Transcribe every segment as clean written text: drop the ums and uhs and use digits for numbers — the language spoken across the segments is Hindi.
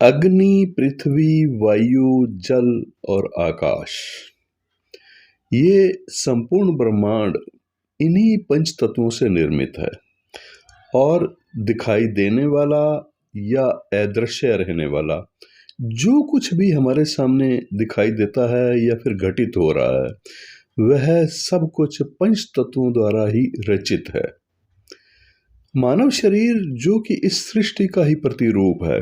अग्नि, पृथ्वी, वायु, जल और आकाश, ये संपूर्ण ब्रह्मांड इन्हीं पंच तत्वों से निर्मित है और दिखाई देने वाला या अदृश्य रहने वाला जो कुछ भी हमारे सामने दिखाई देता है या फिर घटित हो रहा है, वह सब कुछ पंच तत्वों द्वारा ही रचित है। मानव शरीर जो कि इस सृष्टि का ही प्रतिरूप है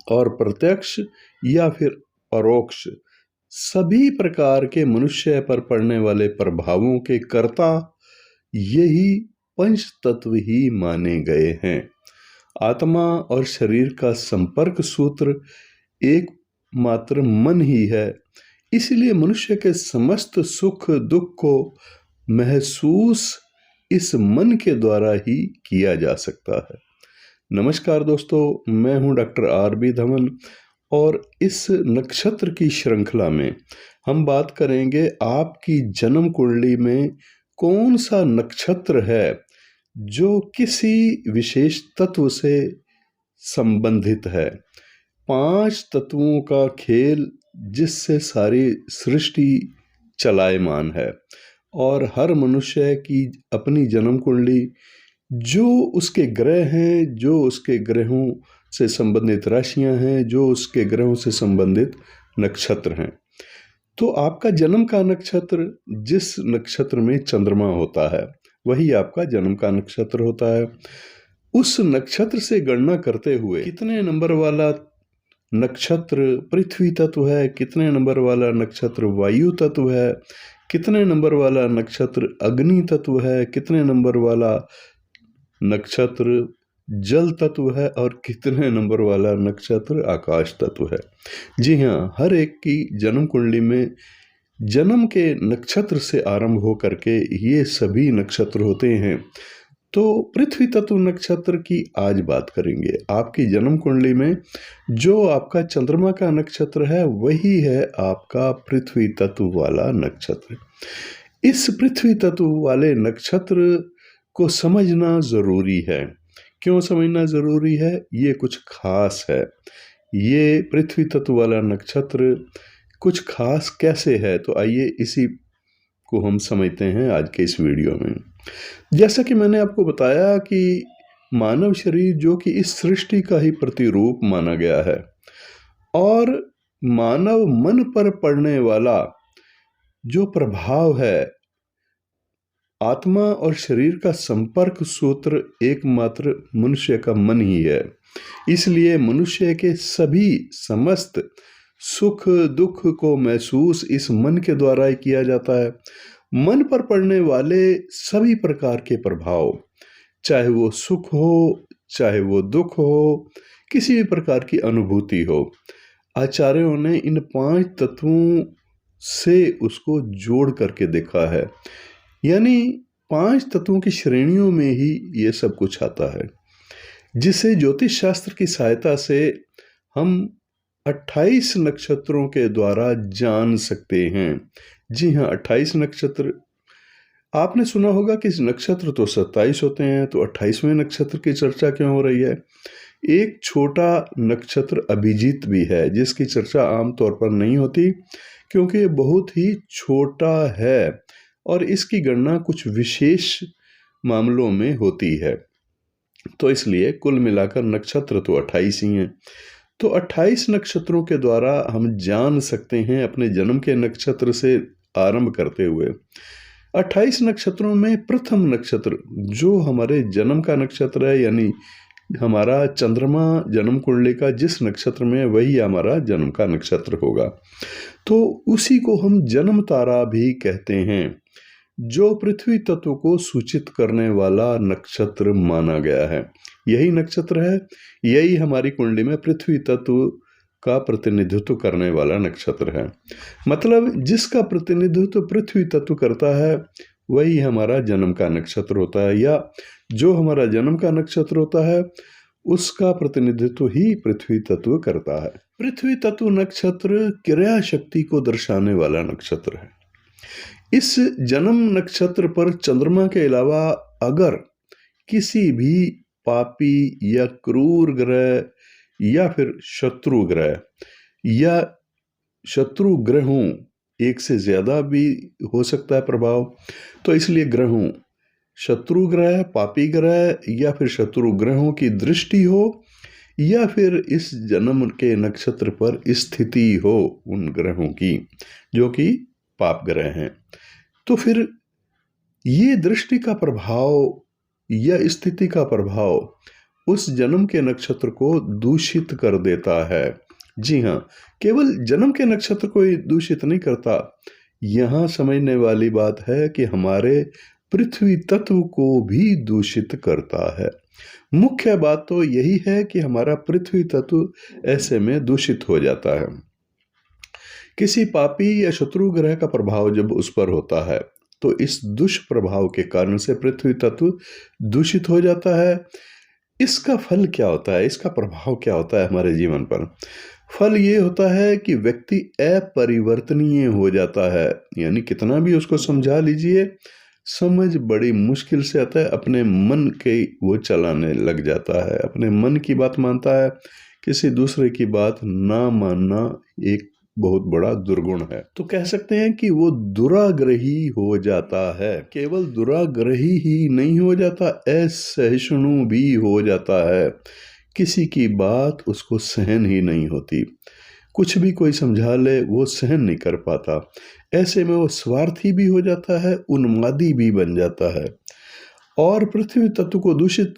और प्रत्यक्ष या फिर परोक्ष सभी प्रकार के मनुष्य पर पड़ने वाले प्रभावों के कर्ता यही पंच तत्व ही माने गए हैं। आत्मा और शरीर का संपर्क सूत्र एक मात्र मन ही है, इसलिए मनुष्य के समस्त सुख दुख को महसूस इस मन के द्वारा ही किया जा सकता है। नमस्कार दोस्तों, मैं हूं डॉक्टर आर.बी. धवन और इस नक्षत्र की श्रृंखला में हम बात करेंगे आपकी जन्म कुंडली में कौन सा नक्षत्र है जो किसी विशेष तत्व से संबंधित है। 5 तत्वों का खेल जिससे सारी सृष्टि चलायमान है और हर मनुष्य की अपनी जन्म कुंडली, जो उसके ग्रह हैं, जो उसके ग्रहों से संबंधित राशियां हैं, जो उसके ग्रहों से संबंधित नक्षत्र हैं। तो आपका जन्म का नक्षत्र, जिस नक्षत्र में चंद्रमा होता है वही आपका जन्म का नक्षत्र होता है। उस नक्षत्र से गणना करते हुए कितने नंबर वाला नक्षत्र पृथ्वी तत्व है, कितने नंबर वाला नक्षत्र वायु तत्व है, कितने नंबर वाला नक्षत्र अग्नि तत्व है, कितने नंबर वाला नक्षत्र जल तत्व है और कितने नंबर वाला नक्षत्र आकाश तत्व है। जी हाँ, हर एक की जन्म कुंडली में जन्म के नक्षत्र से आरंभ हो करके ये सभी नक्षत्र होते हैं। तो पृथ्वी तत्व नक्षत्र की आज बात करेंगे। आपकी जन्म कुंडली में जो आपका चंद्रमा का नक्षत्र है वही है आपका पृथ्वी तत्व वाला नक्षत्र। इस पृथ्वी तत्व वाले नक्षत्र को समझना जरूरी है। क्यों समझना जरूरी है? ये कुछ खास है। ये पृथ्वी तत्व वाला नक्षत्र कुछ खास कैसे है, तो आइए इसी को हम समझते हैं आज के इस वीडियो में। जैसा कि मैंने आपको बताया कि मानव शरीर जो कि इस सृष्टि का ही प्रतिरूप माना गया है और मानव मन पर पड़ने वाला जो प्रभाव है, आत्मा और शरीर का संपर्क सूत्र एकमात्र मनुष्य का मन ही है। इसलिए मनुष्य के सभी समस्त सुख दुख को महसूस इस मन के द्वारा ही किया जाता है। मन पर पड़ने वाले सभी प्रकार के प्रभाव, चाहे वो सुख हो, चाहे वो दुख हो, किसी भी प्रकार की अनुभूति हो, आचार्यों ने इन 5 तत्वों से उसको जोड़ करके देखा है। यानी 5 तत्वों की श्रेणियों में ही ये सब कुछ आता है, जिसे ज्योतिष शास्त्र की सहायता से हम 28 नक्षत्रों के द्वारा जान सकते हैं। जी हाँ, 28 नक्षत्र। आपने सुना होगा कि नक्षत्र तो 27 होते हैं, तो 28वें नक्षत्र की चर्चा क्यों हो रही है? एक छोटा नक्षत्र अभिजीत भी है जिसकी चर्चा आमतौर पर नहीं होती क्योंकि ये बहुत ही छोटा है और इसकी गणना कुछ विशेष मामलों में होती है। तो इसलिए कुल मिलाकर नक्षत्र तो 28 ही हैं। तो 28 नक्षत्रों के द्वारा हम जान सकते हैं अपने जन्म के नक्षत्र से आरंभ करते हुए 28 नक्षत्रों में प्रथम नक्षत्र जो हमारे जन्म का नक्षत्र है, यानी हमारा चंद्रमा जन्म कुंडली का जिस नक्षत्र में, वही हमारा जन्म का नक्षत्र होगा। तो उसी को हम जन्म तारा भी कहते हैं, जो पृथ्वी तत्व को सूचित करने वाला नक्षत्र माना गया है। यही नक्षत्र है, यही हमारी कुंडली में पृथ्वी तत्व का प्रतिनिधित्व करने वाला नक्षत्र है। मतलब जिसका प्रतिनिधित्व पृथ्वी तत्व करता है वही हमारा जन्म का नक्षत्र होता है, या जो हमारा जन्म का नक्षत्र होता है उसका प्रतिनिधित्व ही पृथ्वी तत्व करता है। पृथ्वी तत्व नक्षत्र क्रिया शक्ति को दर्शाने वाला नक्षत्र है। इस जन्म नक्षत्र पर चंद्रमा के अलावा अगर किसी भी पापी या क्रूर ग्रह या फिर शत्रु ग्रह या शत्रु ग्रहों, एक से ज्यादा भी हो सकता है प्रभाव, तो इसलिए ग्रहों, शत्रु ग्रह, पापी ग्रह या फिर शत्रु ग्रहों की दृष्टि हो या फिर इस जन्म के नक्षत्र पर स्थिति हो उन ग्रहों की जो कि पाप ग्रह हैं, तो फिर ये दृष्टि का प्रभाव या स्थिति का प्रभाव उस जन्म के नक्षत्र को दूषित कर देता है। जी हाँ, केवल जन्म के नक्षत्र को ही दूषित नहीं करता, यहाँ समझने वाली बात है कि हमारे पृथ्वी तत्व को भी दूषित करता है। मुख्य बात तो यही है कि हमारा पृथ्वी तत्व ऐसे में दूषित हो जाता है। किसी पापी या शत्रु ग्रह का प्रभाव जब उस पर होता है तो इस दुष्प्रभाव के कारण से पृथ्वी तत्व दूषित हो जाता है। इसका फल क्या होता है, इसका प्रभाव क्या होता है हमारे जीवन पर? फल ये होता है कि व्यक्ति अपरिवर्तनीय हो जाता है, यानी कितना भी उसको समझा लीजिए समझ बड़ी मुश्किल से आता है, अपने मन के वो चलाने लग जाता है, अपने मन की बात मानता है, किसी दूसरे की बात ना मानना एक बहुत बड़ा दुर्गुण है। तो कह सकते हैं कि वो दुराग्रही हो जाता है। केवल दुराग्रही ही नहीं हो जाता, असहिष्णु भी हो जाता है, किसी की बात उसको सहन ही नहीं होती, कुछ भी कोई समझा ले वो सहन नहीं कर पाता, ऐसे में वो स्वार्थी भी हो जाता है, उन्मादी भी बन जाता है। और पृथ्वी तत्व को दूषित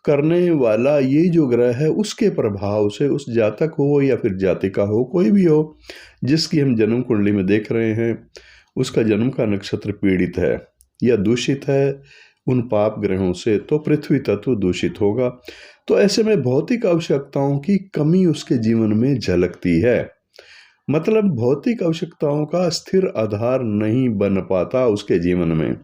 करने वाला ये जो ग्रह है उसके प्रभाव से उस जातक हो या फिर जातिका हो, कोई भी हो जिसकी हम जन्म कुंडली में देख रहे हैं, उसका जन्म का नक्षत्र पीड़ित है या दूषित है उन पाप ग्रहों से, तो पृथ्वी तत्व दूषित होगा। तो ऐसे में भौतिक आवश्यकताओं की कमी उसके जीवन में झलकती है, मतलब भौतिक आवश्यकताओं का स्थिर आधार नहीं बन पाता उसके जीवन में,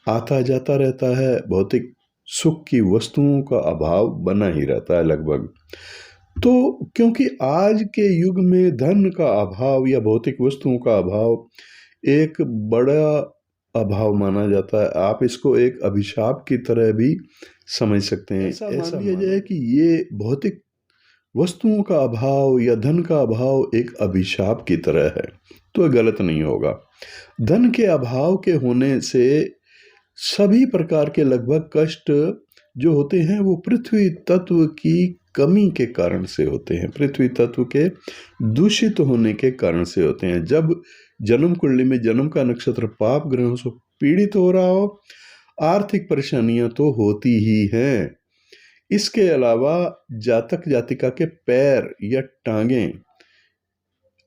आता जाता रहता है, भौतिक सुख की वस्तुओं का अभाव बना ही रहता है लगभग। तो क्योंकि आज के युग में धन का अभाव या भौतिक वस्तुओं का अभाव एक बड़ा अभाव माना जाता है, आप इसको एक अभिशाप की तरह भी समझ सकते हैं। ऐसा मान लिया जाए कि ये भौतिक वस्तुओं का अभाव या धन का अभाव एक अभिशाप की तरह है, तो गलत नहीं होगा। धन के अभाव के होने से सभी प्रकार के लगभग कष्ट जो होते हैं वो पृथ्वी तत्व की कमी के कारण से होते हैं, पृथ्वी तत्व के दूषित होने के कारण से होते हैं। जब जन्म कुंडली में जन्म का नक्षत्र पाप ग्रहों से पीड़ित हो रहा हो, आर्थिक परेशानियां तो होती ही हैं, इसके अलावा जातक जातिका के पैर या टांगें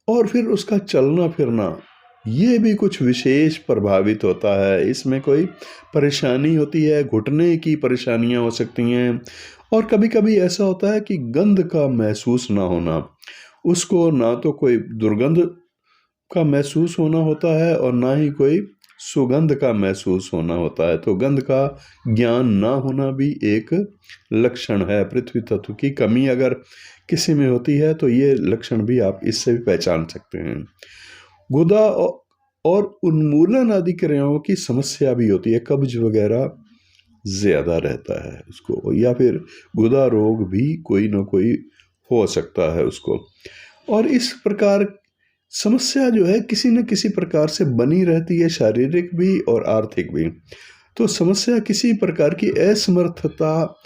और फिर उसका चलना फिरना ये भी कुछ विशेष प्रभावित होता है, इसमें कोई परेशानी होती है, घुटने की परेशानियां हो सकती हैं, और कभी कभी ऐसा होता है कि गंध का महसूस ना होना, उसको ना तो कोई दुर्गंध का महसूस होना होता है और ना ही कोई सुगंध का महसूस होना होता है। तो गंध का ज्ञान ना होना भी एक लक्षण है, पृथ्वी तत्व की कमी अगर किसी में होती है तो ये लक्षण भी आप इससे भी पहचान सकते हैं। गुदा और उन्मूलन आदि क्रियाओं की समस्या भी होती है, कब्ज वगैरह ज्यादा रहता है उसको, या फिर गुदा रोग भी कोई ना कोई हो सकता है उसको। और इस प्रकार समस्या जो है किसी न किसी प्रकार से बनी रहती है, शारीरिक भी और आर्थिक भी। तो समस्या किसी प्रकार की असमर्थता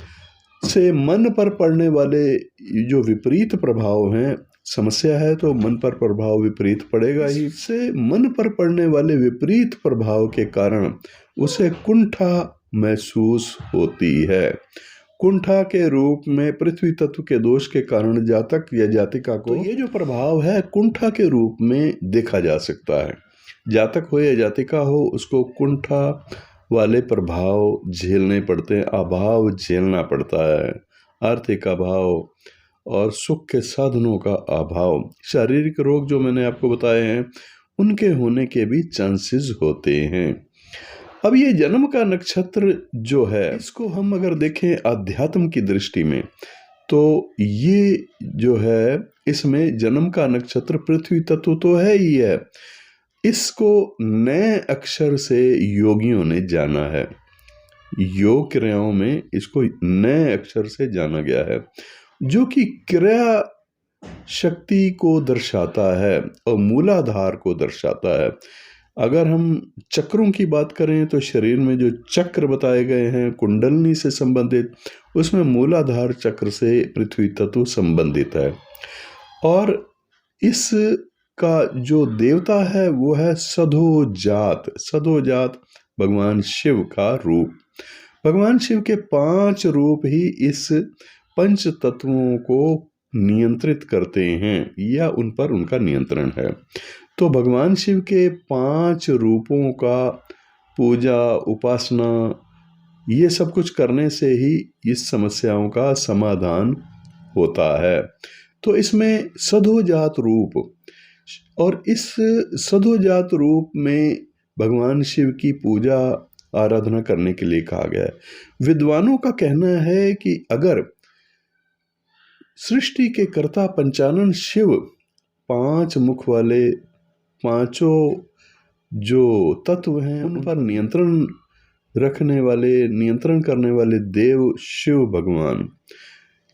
से मन पर पड़ने वाले जो विपरीत प्रभाव हैं, समस्या है तो मन पर प्रभाव विपरीत पड़ेगा ही, इससे मन पर पड़ने वाले विपरीत प्रभाव के कारण उसे कुंठा महसूस होती है। कुंठा के रूप में पृथ्वी तत्व के दोष के कारण जातक या जातिका को ये जो प्रभाव है कुंठा के रूप में देखा जा सकता है। जातक हो या जातिका हो उसको कुंठा वाले प्रभाव झेलने पड़ते हैं, अभाव झेलना पड़ता है, आर्थिक अभाव और सुख के साधनों का अभाव, शारीरिक रोग जो मैंने आपको बताए हैं उनके होने के भी चांसेस होते हैं। अब ये जन्म का नक्षत्र जो है इसको हम अगर देखें अध्यात्म की दृष्टि में तो ये जो है इसमें जन्म का नक्षत्र पृथ्वी तत्व तो है ही है, इसको नए अक्षर से योगियों ने जाना है, योग क्रियाओं में इसको नए अक्षर से जाना गया है। जो कि क्रिया शक्ति को दर्शाता है और मूलाधार को दर्शाता है। अगर हम चक्रों की बात करें तो शरीर में जो चक्र बताए गए हैं कुंडलनी से संबंधित, उसमें मूलाधार चक्र से पृथ्वी तत्व संबंधित है। और इसका जो देवता है वो है सधोजात। सधोजात भगवान शिव का रूप। भगवान शिव के 5 रूप ही इस पंच तत्वों को नियंत्रित करते हैं या उन पर उनका नियंत्रण है। तो भगवान शिव के 5 रूपों का पूजा उपासना ये सब कुछ करने से ही इस समस्याओं का समाधान होता है। तो इसमें सधोजात रूप, और इस सधोजात रूप में भगवान शिव की पूजा आराधना करने के लिए कहा गया है। विद्वानों का कहना है कि अगर सृष्टि के कर्ता पंचानन शिव 5 मुख वाले पांचों जो तत्व हैं उन पर नियंत्रण रखने वाले, नियंत्रण करने वाले देव शिव भगवान,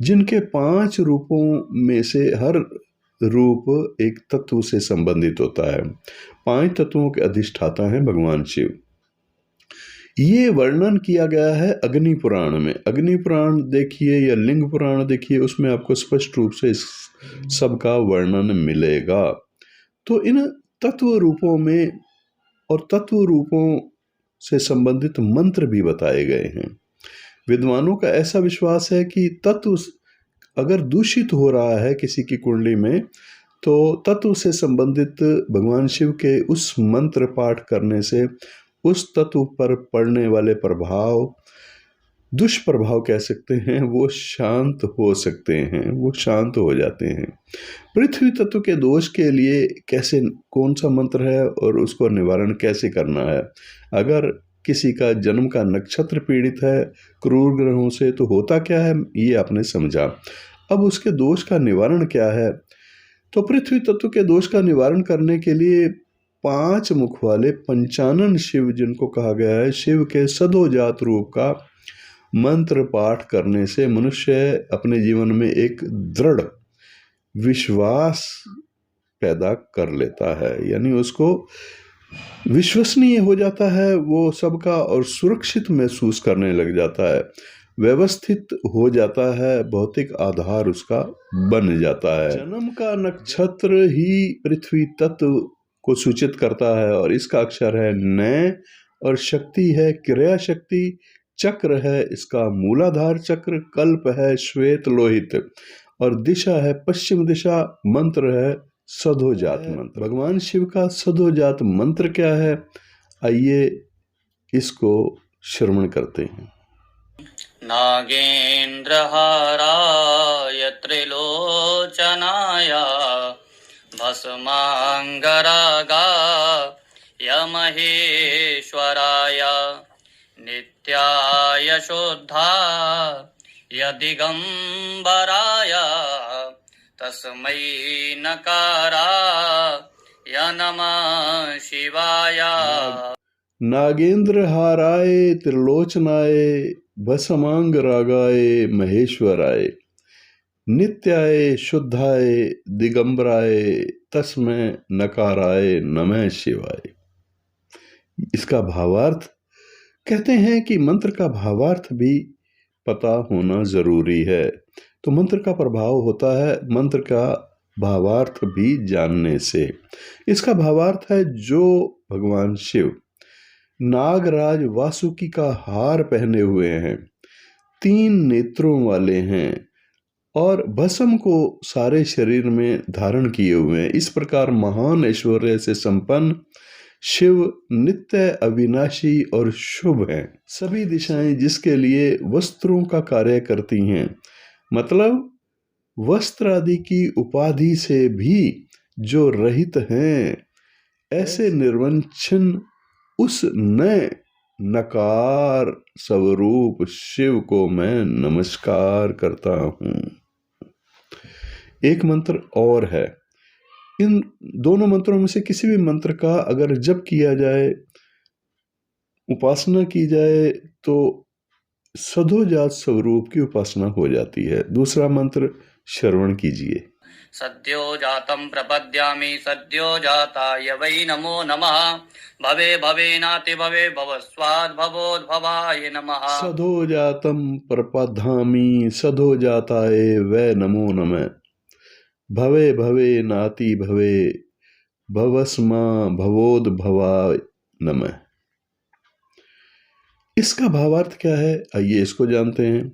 जिनके 5 रूपों में से हर रूप एक तत्व से संबंधित होता है। 5 तत्वों के अधिष्ठाता हैं भगवान शिव। ये वर्णन किया गया है अग्नि पुराण में। अग्नि पुराण देखिए या लिंग पुराण देखिए, उसमें आपको स्पष्ट रूप से इस सब का वर्णन मिलेगा। तो इन तत्व रूपों में और तत्व रूपों से संबंधित मंत्र भी बताए गए हैं। विद्वानों का ऐसा विश्वास है कि तत्व अगर दूषित हो रहा है किसी की कुंडली में, तो तत्व से संबंधित भगवान शिव के उस मंत्र पाठ करने से उस तत्व पर पड़ने वाले प्रभाव, दुष्प्रभाव कह सकते हैं, वो शांत हो सकते हैं, वो शांत हो जाते हैं। पृथ्वी तत्व के दोष के लिए कैसे, कौन सा मंत्र है और उसको निवारण कैसे करना है। अगर किसी का जन्म का नक्षत्र पीड़ित है क्रूर ग्रहों से, तो होता क्या है ये आपने समझा। अब उसके दोष का निवारण क्या है। तो पृथ्वी तत्व के दोष का निवारण करने के लिए 5 मुख वाले पंचानन शिव, जिनको कहा गया है शिव के सधोजात रूप का मंत्र पाठ करने से मनुष्य अपने जीवन में एक दृढ़ विश्वास पैदा कर लेता है, यानी उसको विश्वसनीय हो जाता है वो सबका, और सुरक्षित महसूस करने लग जाता है, व्यवस्थित हो जाता है, भौतिक आधार उसका बन जाता है। जन्म का नक्षत्र ही पृथ्वी तत्व को सूचित करता है और इसका अक्षर है न, और शक्ति है क्रिया शक्ति, चक्र है इसका मूलाधार चक्र, कल्प है श्वेत लोहित, और दिशा है पश्चिम दिशा, मंत्र है सधोजात मंत्र। भगवान शिव का सधोजात मंत्र क्या है, आइए इसको श्रवण करते हैं। नागेन्द्रहाराय त्रिलोचनाय भस्मांगरागाय महेश्वराय नित्याय शुद्धाय दिगंबराय तस्मै नकाराय नमः शिवाय। नागेंद्र हाराय त्रिलोचनाय भस्मांग रागाय महेश्वराय नित्याय शुद्धाय दिगंबराय तस्मै नकाराय नमः शिवाय। इसका भावार्थ कहते हैं कि मंत्र का भावार्थ भी पता होना जरूरी है। तो मंत्र का प्रभाव होता है मंत्र का भावार्थ भी जानने से। इसका भावार्थ है जो भगवान शिव नागराज वासुकी का हार पहने हुए हैं, 3 नेत्रों वाले हैं और भस्म को सारे शरीर में धारण किए हुए हैं। इस प्रकार महान ऐश्वर्य से संपन्न शिव नित्य अविनाशी और शुभ हैं। सभी दिशाएं जिसके लिए वस्त्रों का कार्य करती हैं, मतलब वस्त्र आदि की उपाधि से भी जो रहित हैं, ऐसे निर्वंचन उस नए नकार स्वरूप शिव को मैं नमस्कार करता हूं। एक मंत्र और है। इन दोनों मंत्रों में से किसी भी मंत्र का अगर जप किया जाए, उपासना की जाए, तो सधोजात स्वरूप की उपासना हो जाती है। दूसरा मंत्र श्रवण कीजिए। सद्यो जातं प्रपद्यामि सद्यो जाताय वै नमो नमः भवे भवेनाति भवे भवस्वाद्भवोद्भवाय नमः सधोजातं प्रपद्यामि सधोजाताय वै नमो नमः भवे भवे नाति भवे भवस्मा भवोद्भवाय नमः। इसका भावार्थ क्या है, आइए इसको जानते हैं।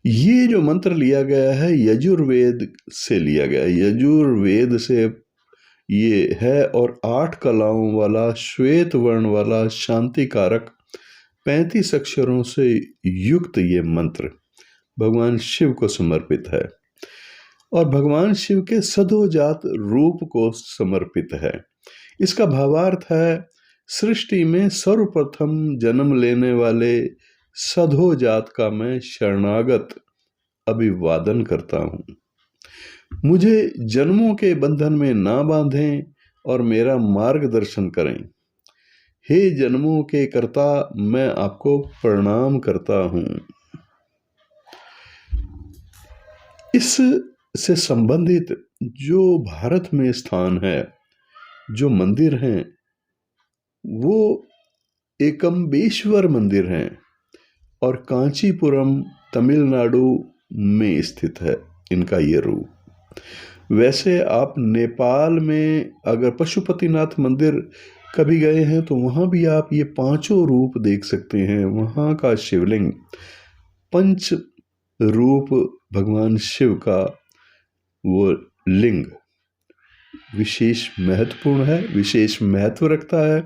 ये जो मंत्र लिया गया है यजुर्वेद से लिया गया है। यजुर्वेद से ये है और 8 कलाओं वाला श्वेत वर्ण वाला शांति कारक 35 अक्षरों से युक्त ये मंत्र भगवान शिव को समर्पित है और भगवान शिव के सधोजात रूप को समर्पित है। इसका भावार्थ है, सृष्टि में सर्वप्रथम जन्म लेने वाले सधोजात का मैं शरणागत अभिवादन करता हूँ। मुझे जन्मों के बंधन में ना बांधें और मेरा मार्गदर्शन करें। हे जन्मों के कर्ता, मैं आपको प्रणाम करता हूँ। इससे संबंधित जो भारत में स्थान है, जो मंदिर हैं, वो एकम्बेश्वर मंदिर हैं और कांचीपुरम तमिलनाडु में स्थित है इनका ये रूप। वैसे आप नेपाल में अगर पशुपतिनाथ मंदिर कभी गए हैं तो वहाँ भी आप ये 5 रूप देख सकते हैं। वहाँ का शिवलिंग पंच रूप भगवान शिव का वो लिंग विशेष महत्वपूर्ण है, विशेष महत्व रखता है।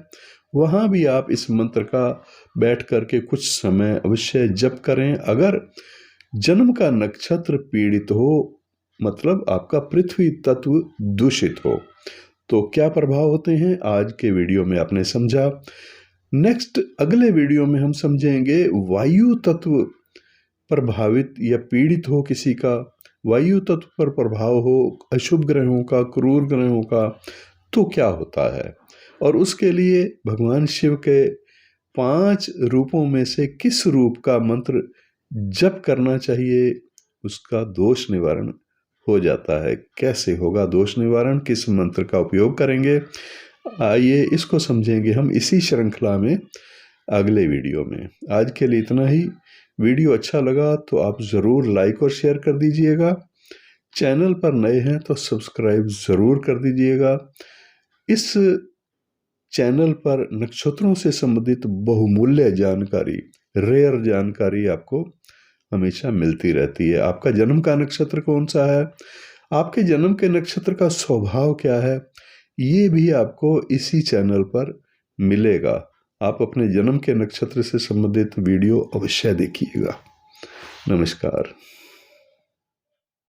वहाँ भी आप इस मंत्र का बैठ करके कुछ समय अवश्य जप करें। अगर जन्म का नक्षत्र पीड़ित हो, मतलब आपका पृथ्वी तत्व दूषित हो, तो क्या प्रभाव होते हैं आज के वीडियो में आपने समझा। नेक्स्ट अगले वीडियो में हम समझेंगे वायु तत्व प्रभावित या पीड़ित हो किसी का, वायु तत्व पर प्रभाव हो अशुभ ग्रहों का, क्रूर ग्रहों का, तो क्या होता है और उसके लिए भगवान शिव के 5 रूपों में से किस रूप का मंत्र जप करना चाहिए, उसका दोष निवारण हो जाता है। कैसे होगा दोष निवारण, किस मंत्र का उपयोग करेंगे, आइए इसको समझेंगे हम इसी श्रृंखला में अगले वीडियो में। आज के लिए इतना ही। वीडियो अच्छा लगा तो आप ज़रूर लाइक और शेयर कर दीजिएगा। चैनल पर नए हैं तो सब्सक्राइब ज़रूर कर दीजिएगा। इस चैनल पर नक्षत्रों से संबंधित बहुमूल्य जानकारी, रेयर जानकारी आपको हमेशा मिलती रहती है। आपका जन्म का नक्षत्र कौन सा है, आपके जन्म के नक्षत्र का स्वभाव क्या है, ये भी आपको इसी चैनल पर मिलेगा। आप अपने जन्म के नक्षत्र से संबंधित वीडियो अवश्य देखिएगा। नमस्कार।